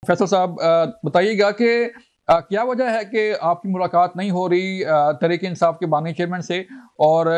फैसल साहब बताइएगा कि क्या वजह है कि आपकी मुलाकात नहीं हो रही तहरीक-ए-इंसाफ के बानी चेयरमैन से और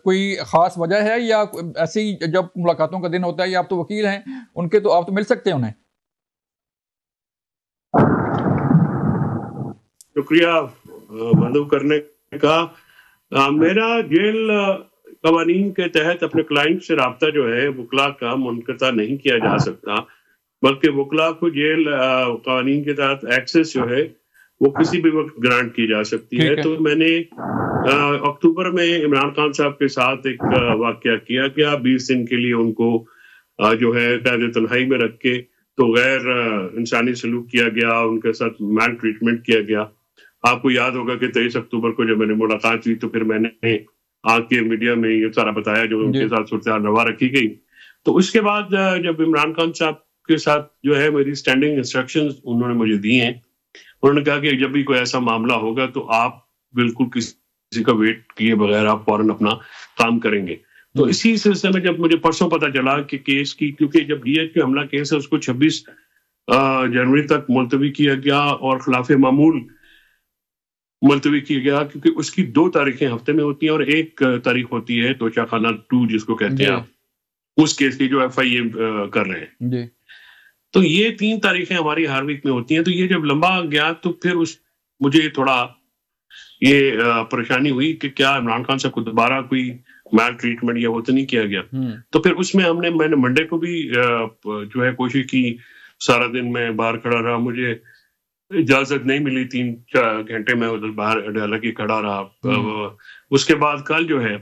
कोई ख़ास वजह है या ऐसे ही जब मुलाकातों का दिन होता है या आप तो वकील हैं, उनके तो आप तो मिल सकते हैं उन्हें? शुक्रिया मदऊ करने का। मेरा जेल कवानीन के तहत अपने क्लाइंट से राब्ता जो है वकला का मुनक़ता नहीं किया जा सकता, बल्कि वकला को जेल कवानीन के तहत एक्सेस जो है वो किसी भी वक्त ग्रांट की जा सकती है। तो मैंने अक्टूबर में इमरान खान साहब के साथ एक वाक़या किया कि 20 दिन के लिए उनको जो है कैद तन्हाई में रख के तो गैर इंसानी सलूक किया गया, उनके साथ मैल ट्रीटमेंट किया गया। आपको याद होगा कि 23 अक्टूबर को जब मैंने मुलाकात हुई तो फिर मैंने आके मीडिया में ये सारा बताया जो उनके साथ सूरत-ए-हाल रवा रखी गई। तो उसके बाद जब इमरान खान साहब के साथ जो है मेरी स्टैंडिंग इंस्ट्रक्शंस उन्होंने मुझे दी हैं। उन्होंने कहा कि जब भी कोई ऐसा मामला होगा तो आप बिल्कुल किसी का वेट किए बगैर आप फौरन अपना काम करेंगे। तो इसी सिलसिले में जब मुझे परसों पता चला कि केस की, क्योंकि जब डीएच हमला केस है उसको 26 जनवरी तक मुलतवी किया गया और खिलाफ मामूल मुलतवी किया गया, क्योंकि उसकी 2 तारीखें हफ्ते में होती हैं और 1 तारीख होती है तोशाखाना 2 जिसको कहते हैं आप, उस केस की जो एफआईए कर रहे हैं जी। तो ये 3 तारीखें हमारी हर वीक में होती हैं। तो ये जब लंबा गया तो फिर मुझे थोड़ा ये परेशानी हुई कि क्या इमरान खान साहब को दोबारा कोई मैल ट्रीटमेंट या वो तो नहीं किया गया। तो फिर उसमें मैंने मंडे को भी जो है कोशिश की, सारा दिन मैं बाहर खड़ा रहा, मुझे इजाजत नहीं मिली, 3-4 घंटे में उधर बाहर अदालत की खड़ा रहा। उसके बाद कल जो है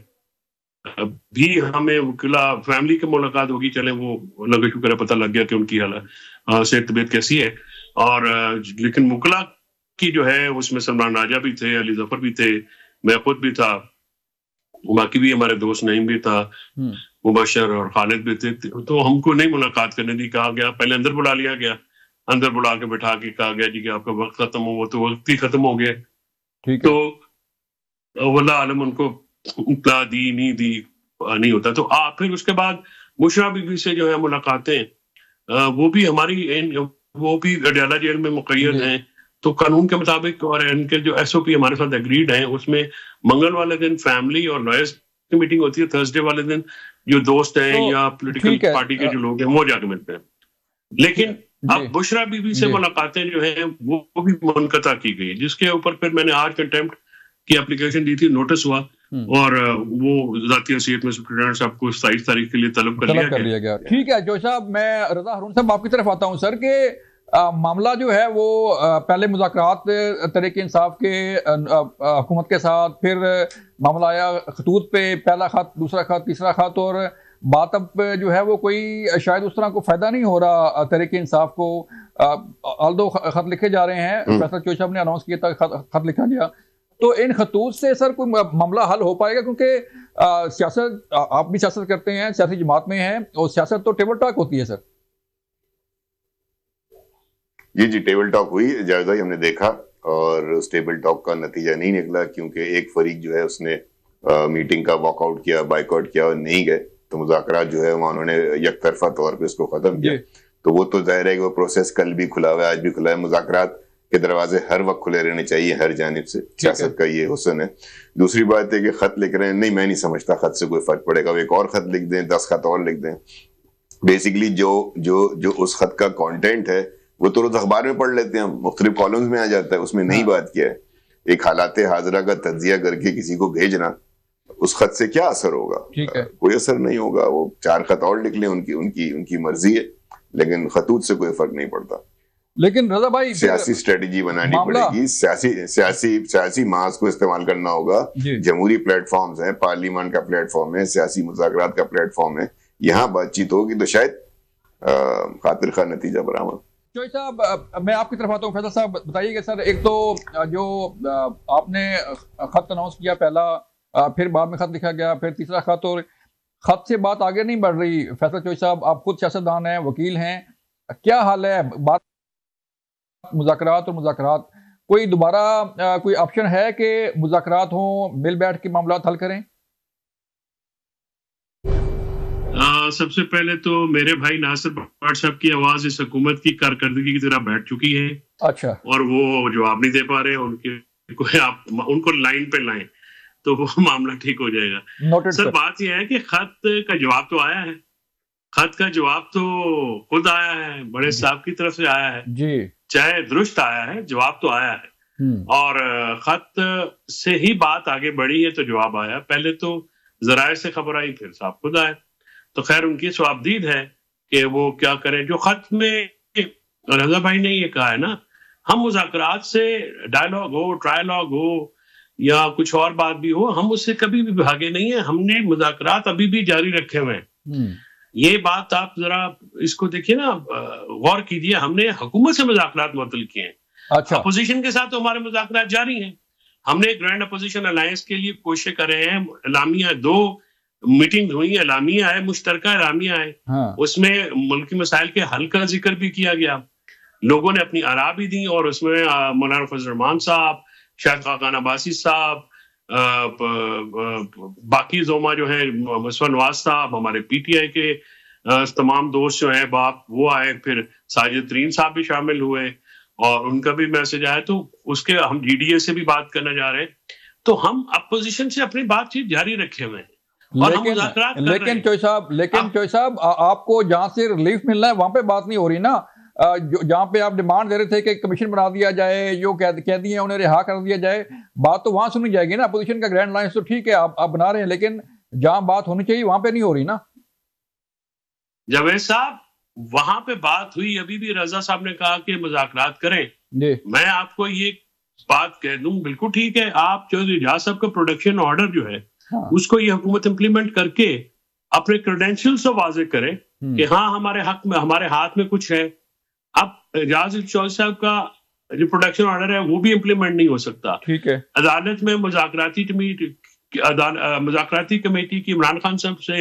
भी हमें वकीला फैमिली की मुलाकात होगी, चले वो अल्लाह का शुक्र है पता लग गया कि उनकी हालत से तबीयत कैसी है। और लेकिन वकीला की जो है उसमें सलमान राजा भी थे, अली जफर भी थे, मैं खुद भी था, बाकी भी हमारे दोस्त नईम भी था, मुबशर और खालिद भी थे। तो हमको नहीं मुलाकात करने दी, कहा गया पहले अंदर बुला लिया गया, अंदर बुला के बैठा के कहा गया जी कि आपका वक्त खत्म हो, वो तो वक्त ही खत्म हो गया। तो वल्लाह आलम उनको इत्तला दी नहीं दी नहीं होता। तो फिर उसके बाद बुशरा बीबी से जो है मुलाकातें वो भी वो भी अडयाला जेल में मुक़य्यद हैं। तो कानून के मुताबिक और इनके जो एसओपी हमारे साथ एग्रीड हैं उसमें मंगल वाले दिन फैमिली और लॉयर्स की मीटिंग होती है, थर्सडे वाले दिन जो दोस्त हैं या पॉलिटिकल पार्टी के जो लोग हैं वो जाके मिलते हैं। लेकिन अब बुशरा बीबी से मुलाकातें जो है वो भी मुनक़ता की गई, जिसके ऊपर फिर मैंने आज कंटेम्प्ट की एप्लीकेशन दी थी, नोटिस हुआ और वो ज़ाती हैसियत में सुप्रीटेंडेंट साहब को 27 तारीख के लिए तलब कर लिया गया। ठीक है जोश साहब, मैं रज़ा हारून साहब आपकी तरफ आता हूँ सर के मामला जो है वो पहले मुज़ाकरात तहरीक-ए-इंसाफ के हुकूमत के साथ, फिर मामला आया खतूत पे, पहला खत, दूसरा खत, तीसरा खत, और बात अब जो है वो कोई शायद उस तरह को फायदा नहीं हो रहा तहरीक-ए-इंसाफ को। ऑल्दो खत लिखे जा रहे हैं, फैसल चोई साहब ने अनाउंस किया था खत लिखा गया, तो इन खतूत से सर कोई मामला हल हो पाएगा? क्योंकि सियासत, आप भी सियासत करते हैं, सियासी जमात में हैं, और सियासत तो टेबल टॉक होती है सर। जी टेबल टॉक हुई, जायजा ही हमने देखा, और उस टेबल टॉक का नतीजा नहीं निकला, क्योंकि एक फरीक जो है उसने मीटिंग का वॉकआउट किया, बाइकआउट किया और नहीं गए। तो मुज़ाकरात जो है वहाँ उन्होंने एक तरफा तौर पे इसको खत्म किया। तो वो तो जाहिर है कि वो प्रोसेस कल भी खुला हुआ है, आज भी खुला है। मुज़ाकरात के दरवाजे हर वक्त खुले रहने चाहिए हर जानिब से, सियासत का ये हुस्न है। दूसरी बात है कि खत लिख रहे हैं, नहीं मैं नहीं समझता खत से कोई फर्क पड़ेगा। वो एक और खत लिख दें, 10 खत और लिख दें, बेसिकली जो उस खत का कंटेंट है वो तो रोज अखबार में पढ़ लेते हैं, मुख्तलिफ कॉलम्स में आ जाता है, उसमें नई बात क्या है। एक हालात हाजरा का तज्जिया करके किसी को भेजना, उस खत से क्या असर होगा? कोई असर नहीं होगा। वो 4 खत और लिख लें, उनकी मर्जी है, लेकिन खतूत से कोई फर्क नहीं पड़ता। लेकिन रज़ा भाई सियासी स्ट्रेटेजी बनानी पड़ेगी, सियासी मास को इस्तेमाल करना होगा। जमहूरी प्लेटफॉर्म्स हैं, पार्लियामेंट का प्लेटफॉर्म है, सियासी मुज़ाकरात का प्लेटफॉर्म है, यहाँ बातचीत होगी तो शायद खातिर खा नतीजा बरामद। चोई साहब, मैं आपकी तरफ आता हूँ। फैसल साहब बताइएगा सर, एक तो जो आपने खत अनाउंस किया पहला, फिर बाद में खत लिखा गया, फिर तीसरा खत, और खत से बात आगे नहीं बढ़ रही। फैसल चोई साहब, आप खुद सियासतदान हैं, वकील हैं, क्या हाल है बात मुज़ाकरात और मुज़ाकरात? कोई दोबारा कोई ऑप्शन है कि मुज़ाकरात हों, मिल बैठ के मामला हल करें? सबसे पहले तो मेरे भाई नासिर भट्ट साहब की आवाज इस हुकूमत की कारकर्दगी की तरह बैठ चुकी है। अच्छा। और वो जवाब नहीं दे पा रहे, उनके आप उनको लाइन पे लाएं तो वो मामला ठीक हो जाएगा। सर बात यह है कि खत का जवाब तो आया है, खत का जवाब तो खुद आया है, बड़े साहब की तरफ से आया है जी, चाहे दुरुस्त आया है, जवाब तो आया है। और खत से ही बात आगे बढ़ी है तो जवाब आया। पहले तो जराये से खबर आई, फिर साहब खुद आए। तो खैर उनकी स्वाबदीद है कि वो क्या करें। जो खत में रजा भाई ने ये कहा है ना, हम मुज़ाकरात से डायलॉग हो, ट्रायलॉग हो या कुछ और बात भी हो, हम उससे कभी भी भागे नहीं है। हमने मुज़ाकरात अभी भी जारी रखे हुए हैं। ये बात आप जरा इसको देखिए ना, गौर कीजिए। हमने हुकूमत से मुज़ाकरात मुअत्तल किए हैं। अच्छा। अपोजिशन के साथ तो हमारे मुज़ाकरात जारी हैं। हमने ग्रैंड अपोजिशन अलायंस के लिए कोशिश कर रहे हैं। एलामिया 2 मीटिंग हुई, एलामिया है, मुश्तरका एलामिया है। हाँ। उसमें मुल्की मसाइल के हल का जिक्र भी किया गया, लोगों ने अपनी आरा भी दी। और उसमें मौलाना फजल रहमान साहब, शायद खाकान अब्बासी साहब, बाकी जोमा जो है, मुसवा नवाज साहब, हमारे पीटीआई के तमाम दोस्त जो हैं बाप वो आए, फिर साजिद तरीन साहब भी शामिल हुए और उनका भी मैसेज आया। तो उसके हम डीडीए से भी बात करने जा रहे हैं। तो हम अपोजिशन से अपनी बातचीत जारी रखे हुए हैं। लेकिन चोई साहब आपको जहां से रिलीफ मिलना है वहां पे बात नहीं हो रही ना। जहां पे आप डिमांड दे रहे थे कि कमीशन बना दिया जाए, जो कह दिए उन्हें रिहा कर दिया जाए, बात तो वहां सुनी जाएगी ना। अपोजिशन का ग्रैंड लाइन्स तो ठीक है आप बना रहे हैं, लेकिन जहां बात होनी चाहिए वहां पे नहीं हो रही ना। जावेद साहब वहां पे बात हुई, अभी भी रजा साहब ने कहा कि मुज़ाकरात करें। मैं आपको ये बात कह दूं, बिल्कुल ठीक है। आप चौधरी एजाज साहब का प्रोडक्शन ऑर्डर जो है, हाँ, उसको ये हुकूमत इंप्लीमेंट करके अपने क्रेडेंशियल्स तो वाजे करे कि हाँ हमारे हक में, हमारे हाथ में कुछ है। अब एजाज चौधरी साहब का जो प्रोडक्शन ऑर्डर है वो भी इंप्लीमेंट नहीं हो सकता। ठीक है। अदालत में मुज़ाकराती कमेटी की इमरान खान साहब से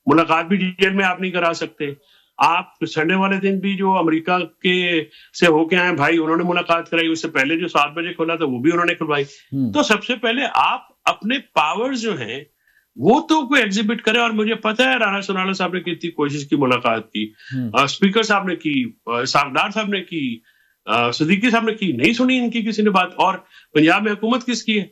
मुलाकात भी जेल में आप नहीं करा सकते। आप संडे वाले दिन भी जो अमेरिका के से होके आए भाई, उन्होंने मुलाकात कराई। उससे पहले जो 7 बजे खुला था वो भी उन्होंने करवाई। तो सबसे पहले आप अपने पावर्स जो हैं वो तो कोई एग्जिबिट करे। और मुझे पता है राना सोनाला साहब ने कितनी कोशिश की मुलाकात की, स्पीकर साहब ने की, सागदार साहब ने की, सिद्दीकी साहब ने की, नहीं सुनी इनकी किसी ने बात। और पंजाब में हुकूमत किसकी है?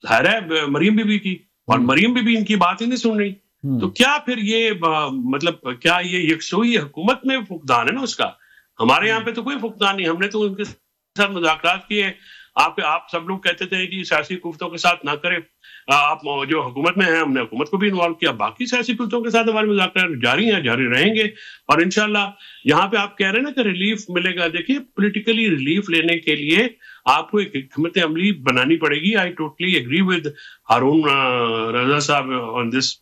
जाहिर है मरियम बीबी की, और मरियम बीबी इनकी बात ही नहीं सुन रही। तो क्या फिर ये मतलब क्या ये यकसोई हुकूमत में फुकदान है ना उसका? हमारे यहाँ पे तो कोई फुकदान नहीं। हमने तो उनके साथ मुज़ाकरात किए। आप सब लोग कहते थे कि सियासी कुफ्तों के साथ ना करें। आप जो हुकूमत में हैं, हमने हुकूमत को भी इन्वॉल्व किया। बाकी सियासी कुफ्तों के साथ हमारे मुज़ाकरात जारी हैं, जारी रहेंगे। और इंशाल्लाह यहाँ पे आप कह रहे हैं ना कि रिलीफ मिलेगा। देखिए, पॉलिटिकली रिलीफ लेने के लिए आपको एक हिकमत अमली बनानी पड़ेगी। आई टोटली एग्री विद हारून रजा साहब ऑन दिस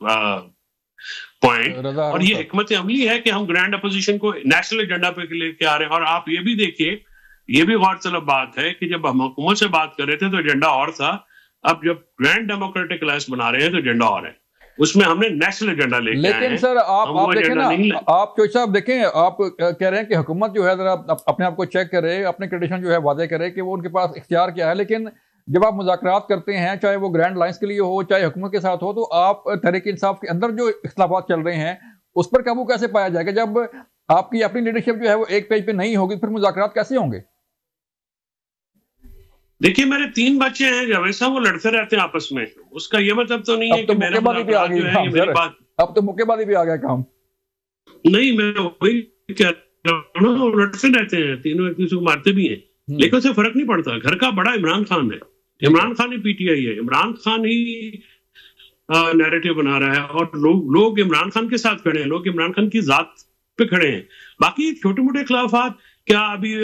पॉइंट। और ये हिकमत अमली है कि हम ग्रैंड अपोजिशन को नेशनल एजेंडा पे लेके आ रहे हैं। और आप ये भी देखिए, ये भी गौरतलब बात है कि जब हम हुकूमत से बात कर रहे थे तो एजेंडा और था। अब जब ग्रैंड डेमोक्रेटिक अलायंस बना रहे हैं तो एजेंडा और है, उसमें हमने नेशनल एजेंडा लेके आए हैं। लेकिन सर आप देखें ना, आप चोई साहब देखें, आप कह रहे हैं कि हुकूमत जो है जरा अपने आप को चेक करे, अपने कंडीशन जो है वादे करे कि वो उनके पास इख्तियार क्या है। लेकिन जब आप मुज़ाकरात करते हैं, चाहे वो ग्रैंड लाइन्स के लिए हो, चाहे हुकूमत के साथ हो, तो आप तहरीक इंसाफ के अंदर जो इख्तिलाफात चल रहे हैं उस पर काबू कैसे पाया जाएगा? जब आपकी अपनी लीडरशिप जो है वो एक पेज पे नहीं होगी, फिर मुज़ाकरात कैसे होंगे? देखिए, मेरे 3 बच्चे हैं जावेद साहब, वो लड़ते रहते हैं आपस में। उसका ये मतलब तो नहीं है कि मेरा मुज़ाकरात जो है ये मेरी बात। अब तो मुक्केबाजी भी आ गया काम। नहीं, मैं वही कह रहा हूं, वो लड़ते रहते हैं, तीनों एक दूसरे को मारते भी हैं, लेकिन उससे फर्क नहीं पड़ता। घर का बड़ा इमरान खान है, इमरान खान ही पीटीआई है, इमरान खान ही नैरेटिव बना रहा है। और लोग इमरान खान के साथ खड़े हैं, लोग इमरान खान की जात पे खड़े हैं। बाकी छोटे मोटे खिलाफात, क्या अभी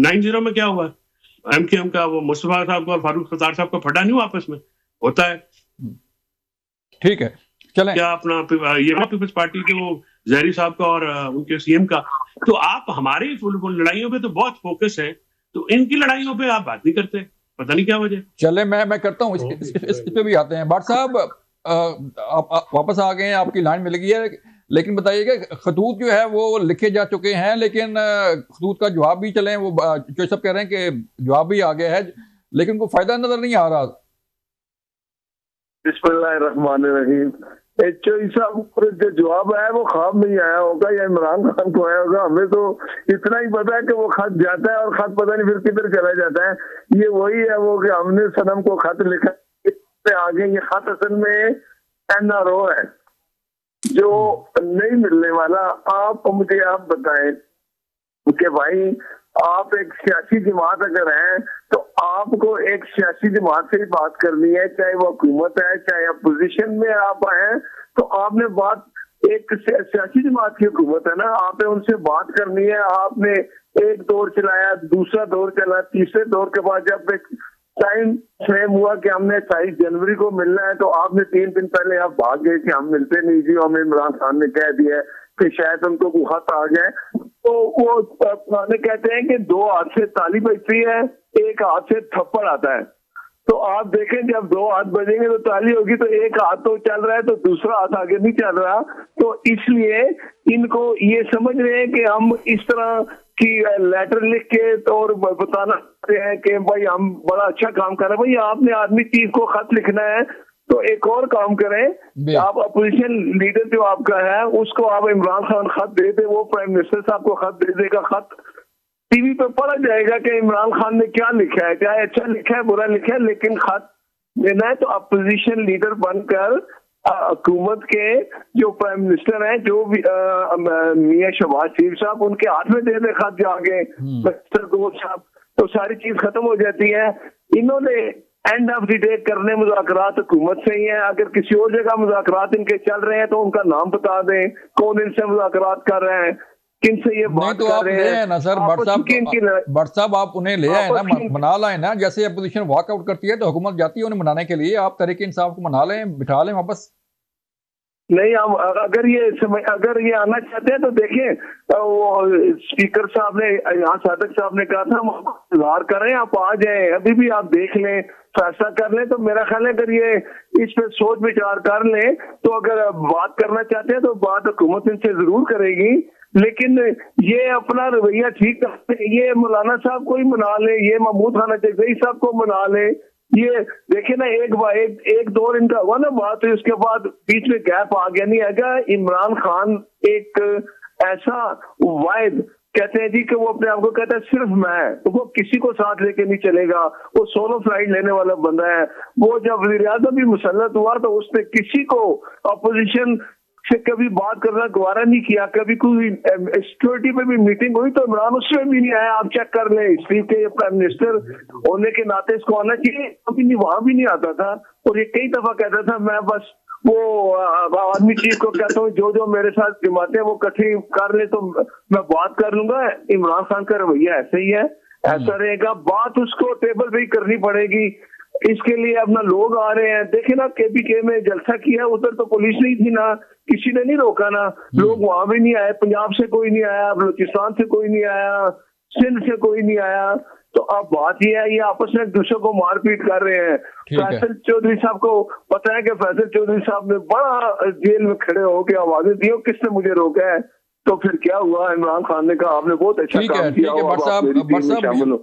90 में क्या हुआ, एमकेएम का वो मुस्तफा साहब का और फारूक सत्तार साहब का फटा नहीं हुआ आपस में? होता है। ठीक है, चलें। क्या अपना ये पीपल्स पार्टी के वो जहरी साहब का और उनके सीएम का। तो आप हमारी लड़ाइयों पे तो बहुत फोकस है, तो इनकी लड़ाइयों पे आप बात नहीं करते, पता नहीं क्या वजह। चले, मैं करता हूँ, इस पे भी आते हैं। भट्ट साहब आप वापस आ गए हैं, आपकी लाइन मिल गई है। लेकिन बताइएगा, खतूत जो है वो लिखे जा चुके हैं, लेकिन खतूत का जवाब भी चले, वो जो सब कह रहे हैं कि जवाब भी आ गया है, लेकिन कोई फायदा नजर नहीं आ रहा। बिस्मिल्लाहिर्रहमानिर्रहीम। HOD साहब पर जो जवाब आया वो ख्वाब में ही आया होगा या इमरान खान को आया होगा। हमें तो इतना ही पता है कि वो खत जाता है और खत पता नहीं फिर किधर चला जाता है। ये वही है वो कि हमने सनम को खत लिखा आगे, ये खत असल में NRO है जो नहीं मिलने वाला। आप मुझे आप बताएं कि भाई आप एक सियासी जमात अगर हैं तो आपको एक सियासी जमात से ही बात करनी है, चाहे वो हुकूमत है चाहे अपोजिशन में आप आए, तो आपने बात एक सियासी जमात की हुकूमत है ना, आपने उनसे बात करनी है। आपने एक दौर चलाया, दूसरा दौर चला, तीसरे दौर के बाद जब एक टाइम फ्रेम हुआ कि हमने 28 जनवरी को मिलना है, तो आपने 3 दिन पहले आप भाग गए कि हम मिलते नहीं जी, हमें इमरान खान ने कह दिया कि शायद उनको वो खत आ जाए। तो वो पुराने कहते हैं कि 2 हाथ से ताली बजती है, 1 हाथ से थप्पड़ आता है। तो आप देखें जब 2 हाथ बजेंगे तो ताली होगी, तो 1 हाथ तो चल रहा है तो दूसरा हाथ आगे नहीं चल रहा। तो इसलिए इनको ये समझ रहे हैं कि हम इस तरह की लेटर लिख के और बताना है कि भाई हम बड़ा अच्छा काम कर रहे हैं। भाई आपने आदमी चीज को खत लिखना है तो एक और काम करें, आप अपोजिशन लीडर जो आपका है उसको आप इमरान खान खत दे दे, वो प्राइम मिनिस्टर साहब को खत दे देगा, खत टीवी पे पढ़ा जाएगा कि इमरान खान ने क्या लिखा है, चाहे अच्छा लिखा है बुरा लिखा है, लेकिन खत देना है। तो अपोजिशन लीडर बनकर हुकूमत के जो प्राइम मिनिस्टर हैं, जो भी मियां शहबाज शरीफ साहब, उनके हाथ में दे दे खत जाके मिस्टर गोल साहब, तो सारी चीज खत्म हो जाती है। इन्होंने एंड ऑफ द डे करने मुज़ाकरात हुकूमत से ही है। अगर किसी और जगह मुज़ाकरात इनके चल रहे हैं तो उनका नाम बता दें, कौन इनसे मुज़ाकरात कर रहे हैं, किनसे ये बात तो कर आप रहे ले हैं। आए ना सर, भट्ट साहब आप उन्हें ले आए ना, मना लाए ना। जैसे अपोजिशन वॉकआउट करती है तो हुकूमत जाती है उन्हें मनाने के लिए, आप तहरीक इंसाफ को मना लें, बिठा लें वापस। नहीं, हम अगर ये आना चाहते हैं तो देखिए, वो स्पीकर साहब ने यहाँ सादक साहब ने कहा था हम इंतजार कर रहे हैं, आप आ जाएं, अभी भी आप देख लें, फैसला कर लें। तो मेरा ख्याल है अगर ये इस पे सोच विचार कर लें तो अगर बात करना चाहते हैं तो बात हुकूमत इनसे जरूर करेगी, लेकिन ये अपना रवैया ठीक करते, ये मौलाना साहब को ही मना ले, ये महमूद खान अजगई साहब को मना ले। ये देखिए ना, एक दौर इनका हुआ ना बात, उसके बाद बीच में गैप आ गया। नहीं आएगा इमरान खान एक ऐसा वाइड कहते हैं जी कि वो अपने आप को कहता है सिर्फ मैं, तो वो किसी को साथ लेके नहीं चलेगा, वो सोलो फ्लाइट लेने वाला बंदा है। वो जब वज़ीर-ए-आज़म भी मुसल्लत हुआ तो उसने किसी को अपोजिशन से कभी बात करना गवारा नहीं किया। कभी कोई सिक्योरिटी पे भी मीटिंग हुई तो इमरान उसमें भी नहीं आया। आप चेक कर ले, हिस्ट्री के प्राइम मिनिस्टर होने के नाते इसको आना चाहिए, कभी नहीं, वहां भी नहीं आता था। और ये कई दफा कहता था मैं बस वो आदमी चीज को कहता हूँ जो मेरे साथ जमाते हैं वो इकट्ठी कर ले तो मैं बात कर लूंगा। इमरान खान का रवैया ऐसे ही है, ऐसा रहेगा। बात उसको टेबल पे ही करनी पड़ेगी। इसके लिए अपना लोग आ रहे हैं। देखे ना KPK में जलसा किया, उधर तो पुलिस नहीं थी ना, किसी ने नहीं रोका ना, लोग वहां भी नहीं आए। पंजाब से कोई नहीं आया, बलूचिस्तान से कोई नहीं आया, सिंध से कोई नहीं आया। तो अब बात यह है, ये आपस में एक दूसरे को मारपीट कर रहे हैं। फैसल चौधरी साहब को पता है कि फैसल चौधरी साहब ने बड़ा जेल में खड़े होकर आवाजें दी, किसने मुझे रोका है। तो फिर क्या हुआ, इमरान खान ने कहा आपने बहुत अच्छा काम किया, शामिल हो।